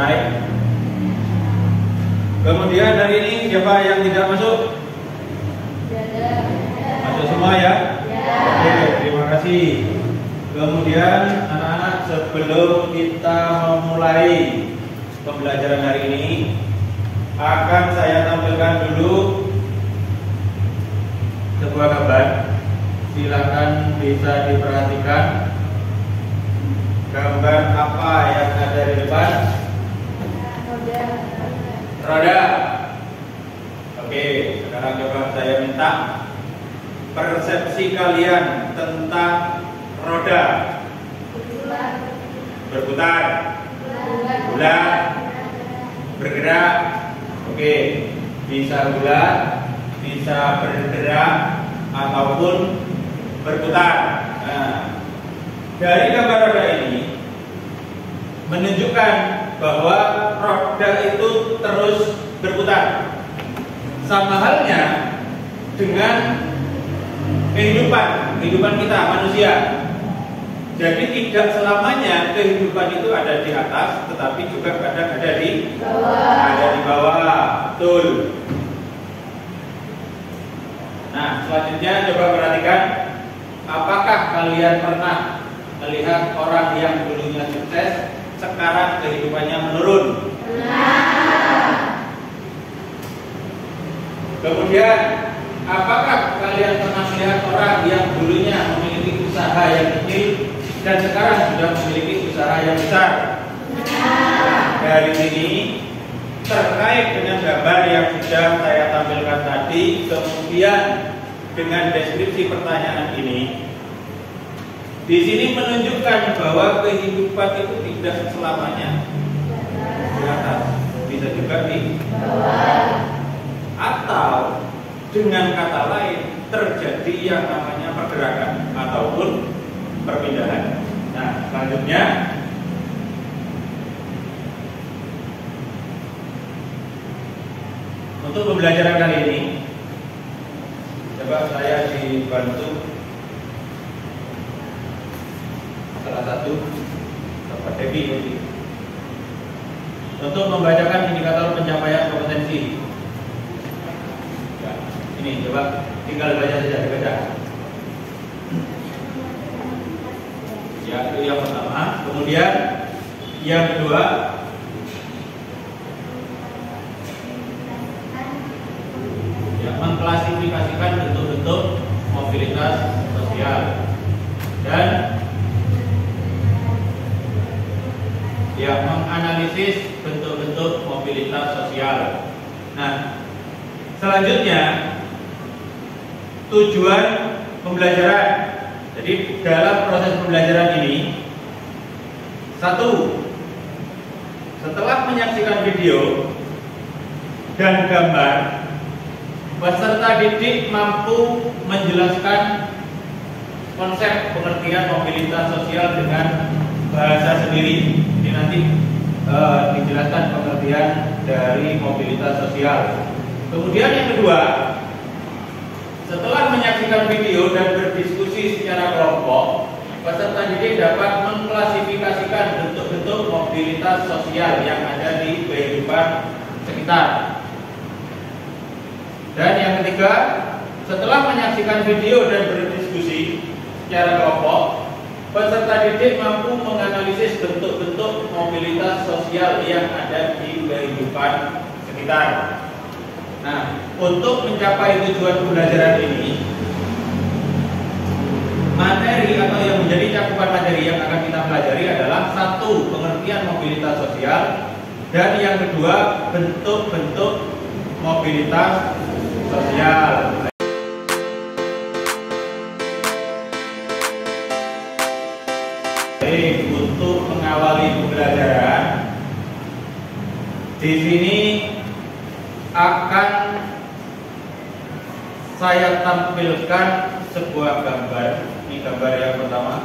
selesai. Kemudian hari ini siapa yang tidak masuk? Masuk semua ya? Oke, terima kasih. Kemudian anak-anak, sebelum kita memulai pembelajaran hari ini, akan saya tampilkan dulu sebuah gambar. Silakan bisa diperhatikan gambar apa yang ada di depan. Roda. Oke, sekarang coba saya minta persepsi kalian tentang roda. Berputar, bulat, bergerak. Oke, bisa bulat, bisa bergerak ataupun berputar. Nah, dari gambar roda ini menunjukkan bahwa roda itu terus berputar. Sama halnya dengan kehidupan kita manusia. Jadi tidak selamanya kehidupan itu ada di atas, tetapi juga kadang ada di bawah. Ada di bawah, betul. Nah, selanjutnya coba perhatikan, apakah kalian pernah melihat orang yang dulunya sukses, sekarang kehidupannya menurun? Kemudian, apakah kalian pernah melihat orang yang dulunya memiliki usaha yang kecil dan sekarang sudah memiliki usaha yang besar? Dari sini, terkait dengan gambar yang sudah saya tampilkan tadi, kemudian dengan deskripsi pertanyaan ini, di sini menunjukkan bahwa kehidupan itu tidak selamanya di atas, bisa juga di bawah. Atau dengan kata lain, terjadi yang namanya pergerakan ataupun perpindahan. Nah, selanjutnya untuk pembelajaran kali ini, coba saya dibantu salah satu Bapak Devi untuk membacakan indikator pencapaian kompetensi. Ya, ini coba tinggal baca saja, dibaca. Ya, itu yang pertama. Kemudian yang kedua, ya, mengklasifikasikan bentuk-bentuk mobilitas sosial dan ya, menganalisis bentuk-bentuk mobilitas sosial. Nah, selanjutnya tujuan pembelajaran. Jadi dalam proses pembelajaran ini, satu, setelah menyaksikan video dan gambar, peserta didik mampu menjelaskan konsep pengertian mobilitas sosial dengan bahasa sendiri. Ini nanti dijelaskan pengertian dari mobilitas sosial. Kemudian yang kedua, setelah menyaksikan video dan berdiskusi secara kelompok, peserta didik dapat mengklasifikasikan bentuk-bentuk mobilitas sosial yang ada di kehidupan sekitar. Dan yang ketiga, setelah menyaksikan video dan berdiskusi secara kelompok, peserta didik mampu menganalisis bentuk-bentuk mobilitas sosial yang ada di kehidupan sekitar. Nah, untuk mencapai tujuan pembelajaran ini, materi atau yang menjadi cakupan materi yang akan kita pelajari adalah satu, pengertian mobilitas sosial, dan yang kedua, bentuk-bentuk mobilitas sosial. Untuk mengawali pembelajaran, di sini akan saya tampilkan sebuah gambar. Ini gambar yang pertama.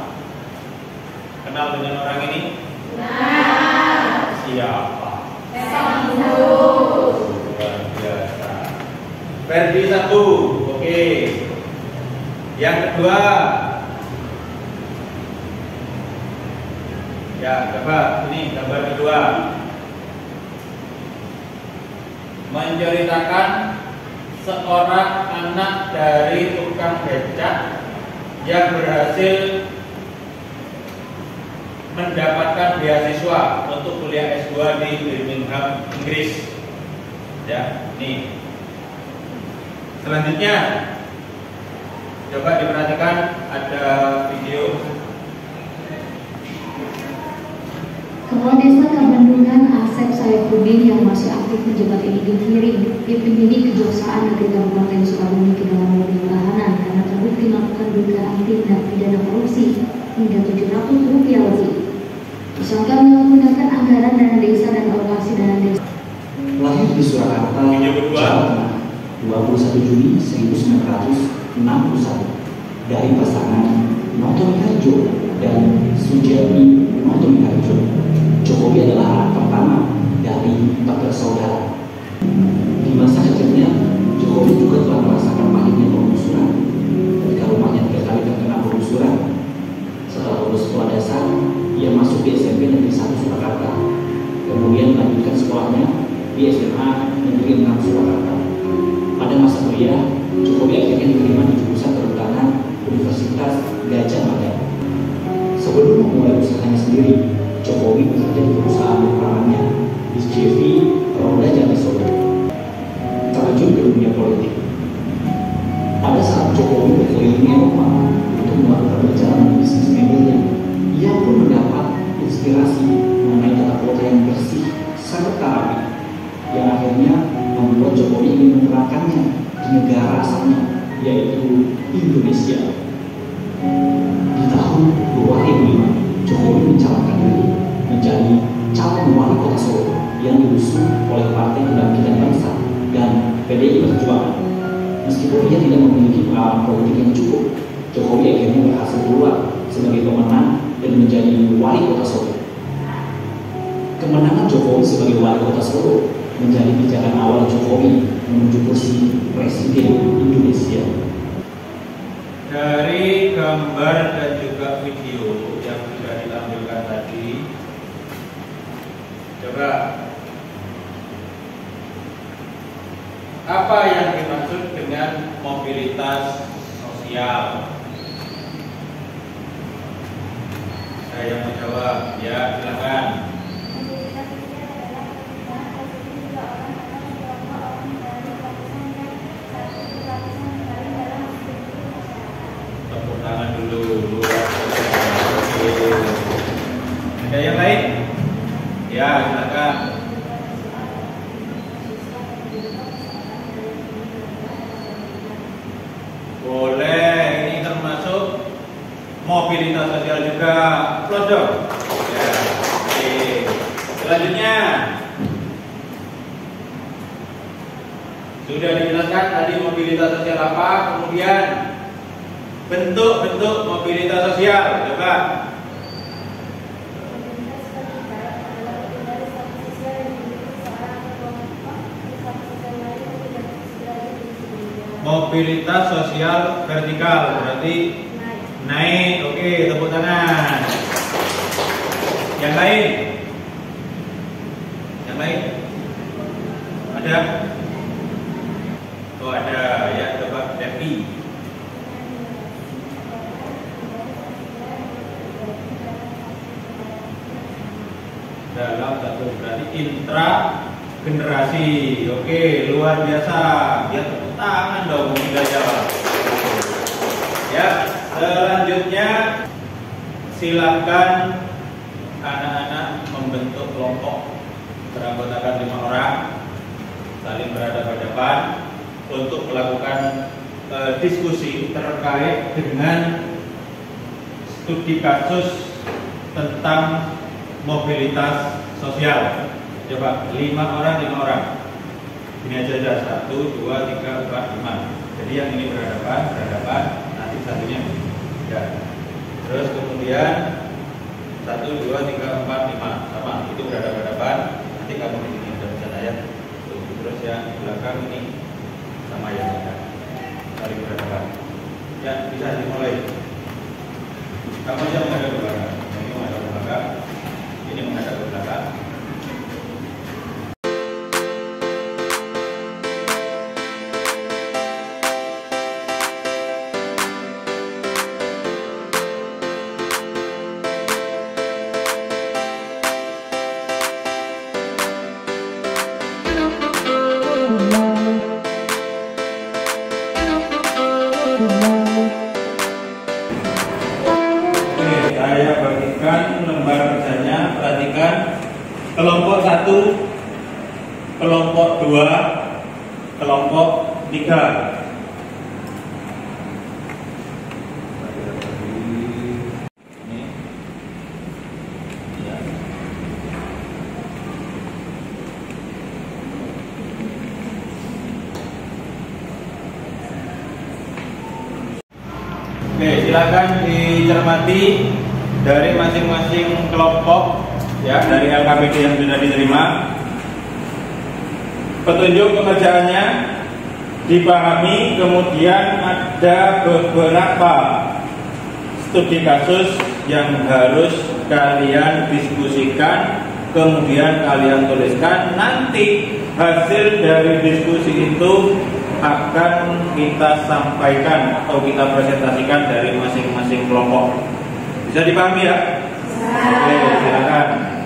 Kenal dengan orang ini? Nah. Siapa? Luar biasa. Verdi satu. Oke. Yang kedua. Ya, coba ini gambar kedua. menceritakan seorang anak dari tukang becak yang berhasil mendapatkan beasiswa untuk kuliah S2 di Birmingham, Inggris. Ya, nih. Selanjutnya, coba diperhatikan ada video. Kepala Desa Kabandungan Asep Saifuddin yang masih aktif menjabat ini dikirim di penyidik Kejaksaan Negeri Kabupaten Sukabumi ke dalam mobil tahanan karena terbukti melakukan dugaan tindak pidana korupsi hingga Rp700 lebih. Tersangka menggunakan anggaran dana desa dan alokasi dana desa. Lahir di Surakarta, Jawa Tengah, 21 Juni 1961 dari pasangan Noto Miharjo dan Sujiatmi Noto Miharjo. Jokowi adalah anak pertama dari 4 bersaudara. Di masa kecilnya, Jokowi juga telah merasakan pahitnya penggusuran. Ketika rumahnya 3 kali terkena penggusuran, setelah lulus sekolah dasar, ia masuk di SMP Negeri 1 Surakarta. Kemudian melanjutkan sekolahnya di SMA Negeri 6 Surakarta. Pada masa kuliah, Jokowi akhirnya diterima di jurusan Kehutanan Universitas Gadjah Mada. Sebelum memulai usahanya sendiri, Jokowi bekerja di perusahaan peperangannya di JV Roda Jati Solo. Terjun ke dunia politik. Pada saat Jokowi berkeliling Eropa untuk melakukan perjalanan bisnis mebelnya, ia pun mendapat inspirasi mengenai tata kota yang bersih serta rapi, yang akhirnya membuat Jokowi ingin menerapkannya di negara asalnya, yaitu Indonesia. Di tahun 2005, Jokowi mencalonkan diri menjadi calon wali kota Solo yang diusung oleh Partai Kebangkitan Bangsa dan PDI Perjuangan. Meskipun ia tidak memiliki pengalaman politik yang cukup, Jokowi akhirnya berhasil keluar sebagai pemenang dan menjadi wali kota Solo. Kemenangan Jokowi sebagai wali kota Solo menjadi pijakan awal Jokowi menuju kursi Presiden Indonesia. Dari gambar dan juga video yang sudah ditampilkan tadi, coba apa yang dimaksud dengan mobilitas sosial? Saya yang menjawab, ya silakan. Tepuk tangan dulu. Ada yang lain? Ya, silakan. Boleh, ini termasuk mobilitas sosial juga. Close dong. Ya, oke. Selanjutnya, sudah dijelaskan tadi mobilitas sosial apa, kemudian bentuk-bentuk mobilitas sosial. Coba. Mobilitas sosial vertikal berarti naik. Oke, tepuk tangan. Yang lain? Yang lain? Ada? Oh ada, ya coba Devi. Dalam satu berarti intra generasi. Oke, luar biasa. Ya tepuk tangan dong, tidak jawab. Ya, selanjutnya silakan anak-anak membentuk kelompok beranggotakan 5 orang, saling berhadapan-hadapan untuk melakukan diskusi terkait dengan studi kasus tentang mobilitas sosial. Coba 5 orang. Ini aja 1, 2, 3, 4, 5. Jadi yang ini berhadapan, nanti satunya ya. Terus kemudian 1, 2, 3, 4, 5 sama itu berhadapan. Nanti kamu di sini udah bisa lihat. Terus yang di belakang ini sama yang ada. Saling berhadapan. Ya bisa dimulai. Kamu aja menghadap ke belakang. Ini menghadap ke belakang. Ini menghadap ke belakang. saya bagikan lembar kerjanya. Perhatikan kelompok 1, kelompok 2, kelompok 3. Oke, silakan dicermati dari masing-masing kelompok ya, dari LKPD yang sudah diterima. Petunjuk pekerjaannya dipahami, kemudian ada beberapa studi kasus yang harus kalian diskusikan, kemudian kalian tuliskan. Nanti hasil dari diskusi itu akan kita sampaikan atau kita presentasikan dari masing-masing kelompok. Bisa dipahami ya? Oke, silakan.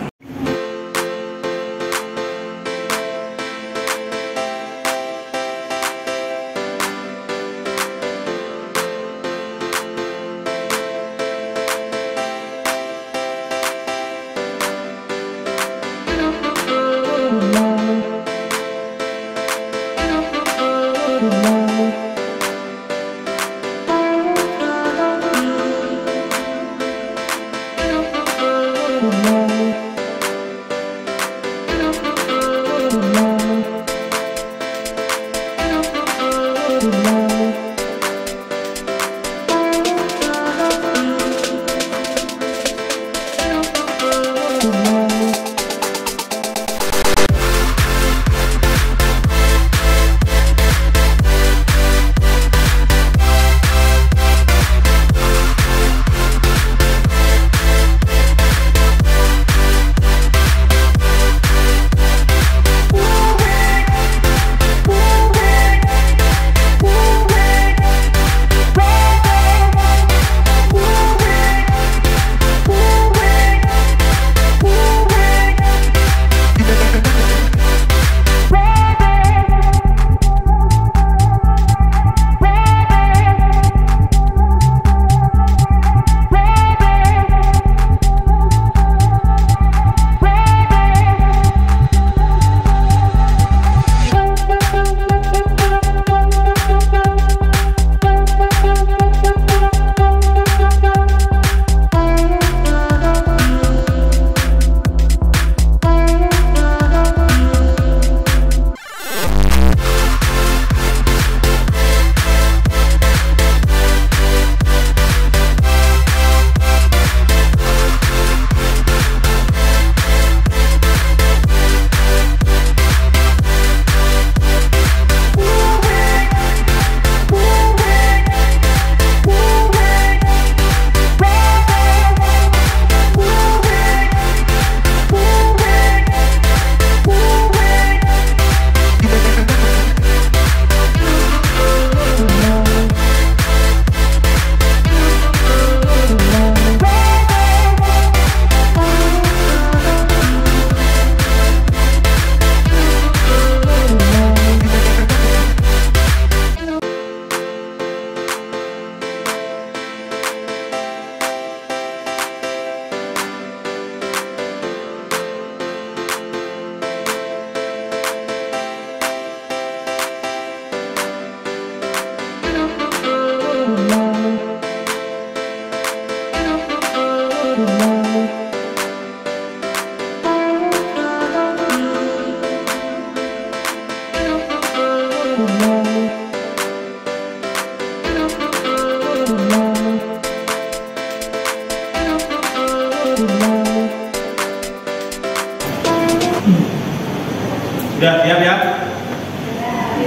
Sudah siap ya?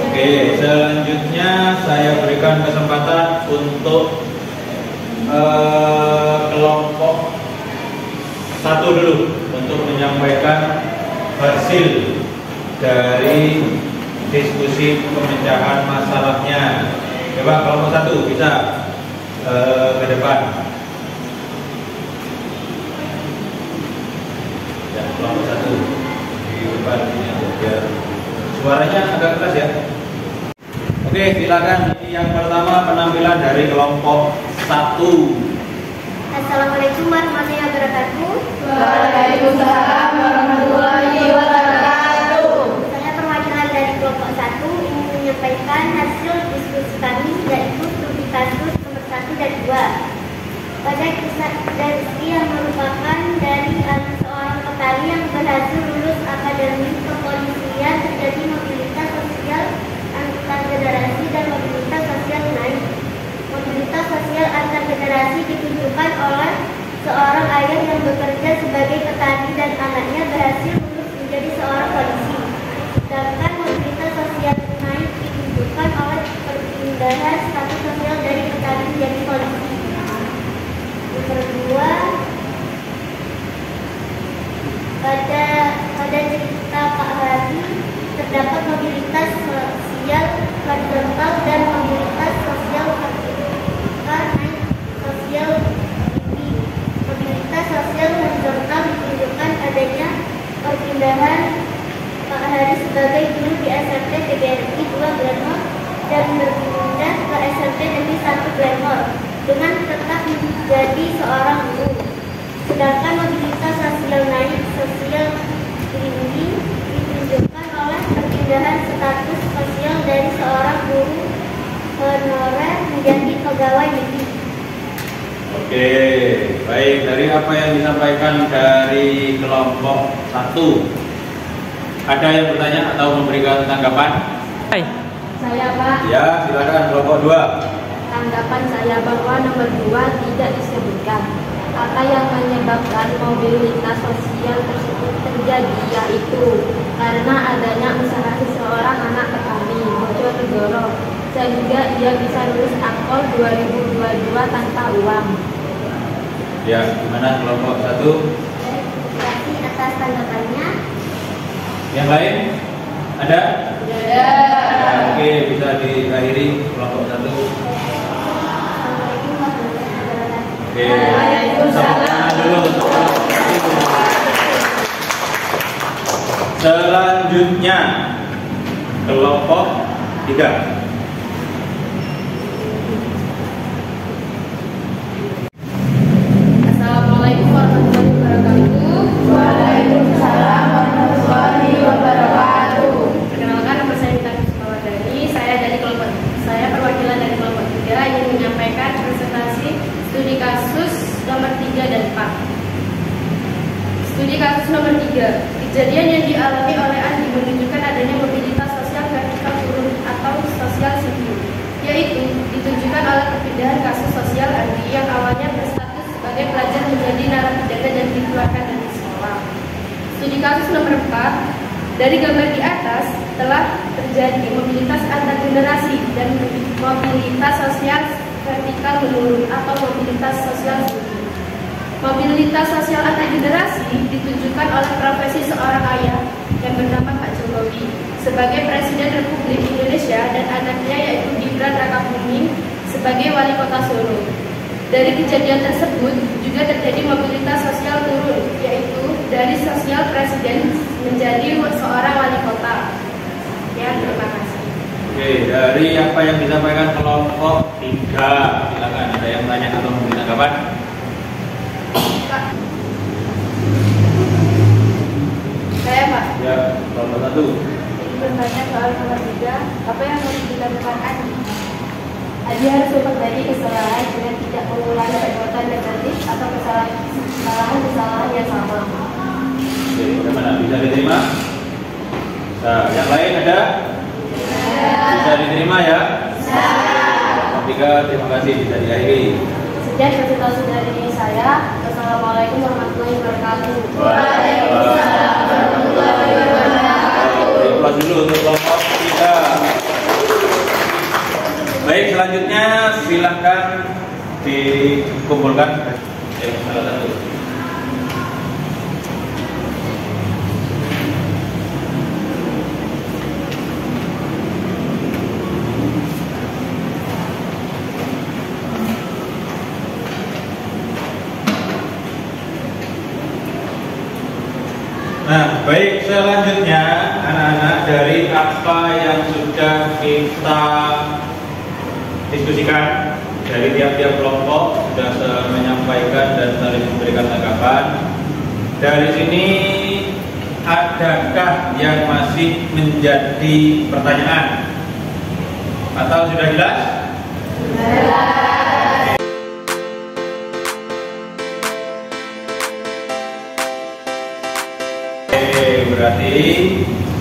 Oke, selanjutnya saya berikan kesempatan untuk kelompok 1 dulu untuk menyampaikan hasil dari diskusi pemecahan masalahnya. Coba kelompok 1 bisa ke depan. Ya, kelompok 1 di depan ini biar suaranya agak keras ya. Oke, silakan. Yang pertama penampilan dari kelompok 1. Assalamualaikum warahmatullahi wabarakatuh. Waalaikumsalam warahmatullahi wabarakatuh. Saya perwakilan dari kelompok 1 ingin menyampaikan hasil diskusi kami, yaitu studi kasus nomor 1 dan 2. Pada kisah Rizky yang merupakan dari anak seorang petani yang berhasil lulus akademi kepolisian, terjadi mobilitas sosial antar generasi dan mobilitas sosial naik. Mobilitas sosial antar generasi ditunjukkan oleh seorang ayah yang bekerja sebagai petani dan anaknya berhasil lulus menjadi seorang polisi. Sedangkan mobilitas sosial naik ditunjukkan oleh perpindahan status sosial dari petani menjadi polisi. Yang kedua, pada cerita Pak Hadi terdapat mobilitas sosial horizontal dan mobilitas sosial vertikal naik sosial tinggi. Mobilitas sosial horizontal ditunjukkan adanya perpindahan Pak Hadi sebagai guru di SMP PGRI 2 Glenmore dan berpindah ke SMP Negeri 1 Glenmore dengan tetap menjadi seorang guru. Sedangkan mobilitas sosial naik sosial tinggi ditunjukkan oleh perpindahan status sosial dari seorang guru honorer menjadi pegawai negeri. Oke, baik. Dari apa yang disampaikan dari kelompok 1, ada yang bertanya atau memberikan tanggapan? Saya Pak, Ya, silakan kelompok 2. tanggapan saya bahwa nomor 2 tidak disebutkan. Apa yang menyebabkan mobilitas sosial tersebut terjadi yaitu karena adanya usaha seseorang anak petani Bojonegoro, sehingga ia bisa lulus Akpol 2022 tanpa uang. Ya, gimana kelompok 1? Terima kasih atas tanggapannya. Yang lain? Ada? Ada. Oke, bisa diakhiri kelompok 1. Assalamualaikum warahmatullahi wabarakatuh. Oke. Waalaikumsalam. Dulu. Selanjutnya kelompok 3. Assalamualaikum warahmatullahi wabarakatuh. Waalaikumsalam warahmatullahi wabarakatuh. Perkenalkan, nama saya Mita Kusumawardani. Saya perwakilan dari kelompok 3 ingin menyampaikan presentasi studi kasus nomor 3 dan 4. Studi kasus nomor 3. Kejadian yang dialami oleh Andi menunjukkan adanya mobilitas sosial vertikal turun atau sosial sipil, yaitu ditunjukkan oleh perpindahan kasus sosial Andi yang awalnya berstatus sebagai pelajar menjadi narapidana dan dikeluarkan dari sekolah. Studi kasus nomor 4. Dari gambar di atas telah terjadi mobilitas antar generasi dan mobilitas sosial vertikal menurun atau mobilitas sosial tinggi. Mobilitas sosial antar generasi ditunjukkan oleh profesi seorang ayah yang bernama Pak Jokowi sebagai Presiden Republik Indonesia dan anaknya yaitu Gibran Rakabuming sebagai Wali Kota Solo. Dari kejadian tersebut juga terjadi mobilitas sosial turun, yaitu dari sosial presiden menjadi seorang wali kota. Ya, terima kasih. Oke, dari apa yang disampaikan kelompok 3, silakan ada yang tanya atau memberi tanggapan? Pak. Saya Pak. Ya, kelompok 1. Ingin bertanya soal nomor 3, apa yang harus dilakukan Adi? Adi harus memperbaiki kesalahan dengan tidak mengulangi perbuatan negatif atau kesalahan yang sama. Oke, bagaimana? Bisa diterima? Nah, yang lain ada? Bisa diterima ya? Kelompok 3, terima kasih, bisa diakhiri. Sekian presentasi dari saya. Wassalamualaikum warahmatullahi wabarakatuh. Waalaikumsalam warahmatullahi wabarakatuh. Kelas dulu untuk kelompok 3. Baik, selanjutnya silakan dikumpulkan. Salah satu. Nah, baik, selanjutnya anak-anak, dari apa yang sudah kita diskusikan dari tiap-tiap kelompok sudah menyampaikan dan saling memberikan tanggapan. Dari sini adakah yang masih menjadi pertanyaan? Atau sudah jelas? Oke, berarti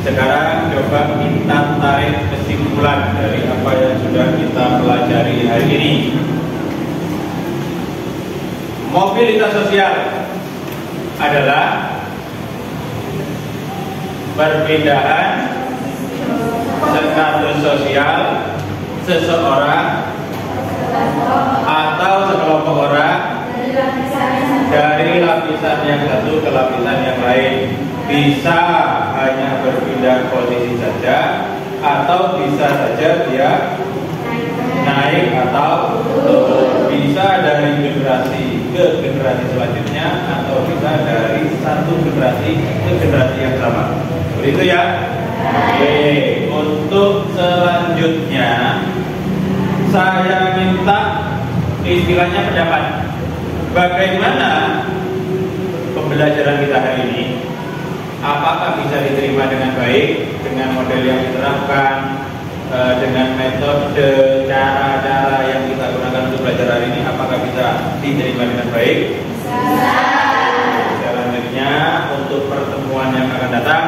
sekarang coba kita tarik kesimpulan dari apa yang sudah kita pelajari hari ini. Mobilitas sosial adalah perbedaan status sosial seseorang atau sekelompok orang dari lapisan yang satu ke lapisan yang lain. Bisa hanya berpindah posisi saja, atau bisa saja dia naik atau turun. Bisa dari generasi ke generasi selanjutnya, atau bisa dari satu generasi ke generasi yang sama. Begitu ya. Oke, untuk selanjutnya saya minta istilahnya pendapat. Bagaimana pembelajaran kita hari ini? Apakah bisa diterima dengan baik dengan model yang diterapkan, dengan metode cara-cara yang kita gunakan untuk belajar hari ini? Apakah bisa diterima dengan baik? Bisa. Selanjutnya untuk pertemuan yang akan datang,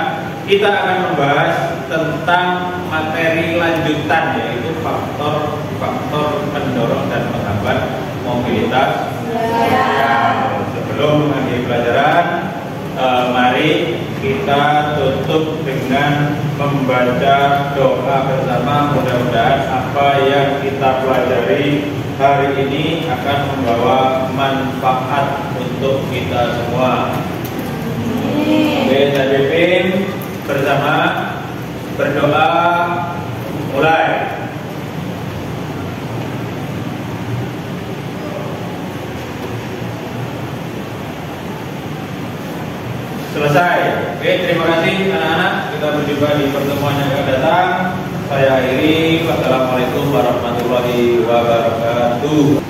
kita akan membahas tentang materi lanjutan, yaitu faktor-faktor pendorong dan penghambat mobilitas. Sebelum mengakhiri pelajaran, mari kita tutup dengan membaca doa bersama. Mudah-mudahan apa yang kita pelajari hari ini akan membawa manfaat untuk kita semua. Oke, saya pimpin bersama berdoa. Mulai. Selesai. Oke, terima kasih anak-anak. Kita berjumpa di pertemuan yang akan datang. Saya akhiri. Wassalamualaikum warahmatullahi wabarakatuh.